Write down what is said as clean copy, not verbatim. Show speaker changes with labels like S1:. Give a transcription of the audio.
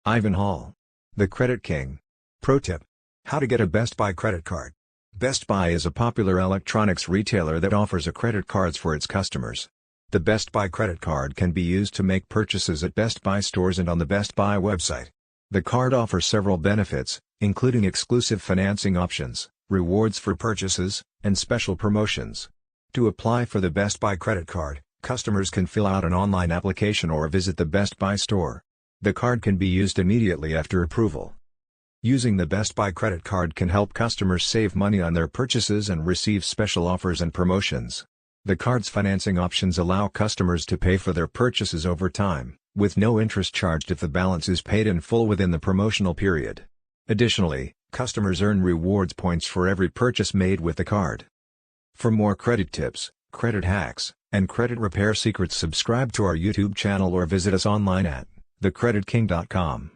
S1: Ivan Hall, the Credit King. Pro tip: how to get a Best Buy credit card. Best Buy is a popular electronics retailer that offers a credit cards for its customers. The Best Buy credit card can be used to make purchases at Best Buy stores and on the Best Buy website. The card offers several benefits, including exclusive financing options, rewards for purchases, and special promotions. To apply for the Best Buy credit card, customers can fill out an online application or visit the Best Buy store. The card can be used immediately after approval. Using the Best Buy credit card can help customers save money on their purchases and receive special offers and promotions. The card's financing options allow customers to pay for their purchases over time, with no interest charged if the balance is paid in full within the promotional period. Additionally, customers earn rewards points for every purchase made with the card. For more credit tips, credit hacks, and credit repair secrets, subscribe to our YouTube channel or visit us online at thecreditking.com.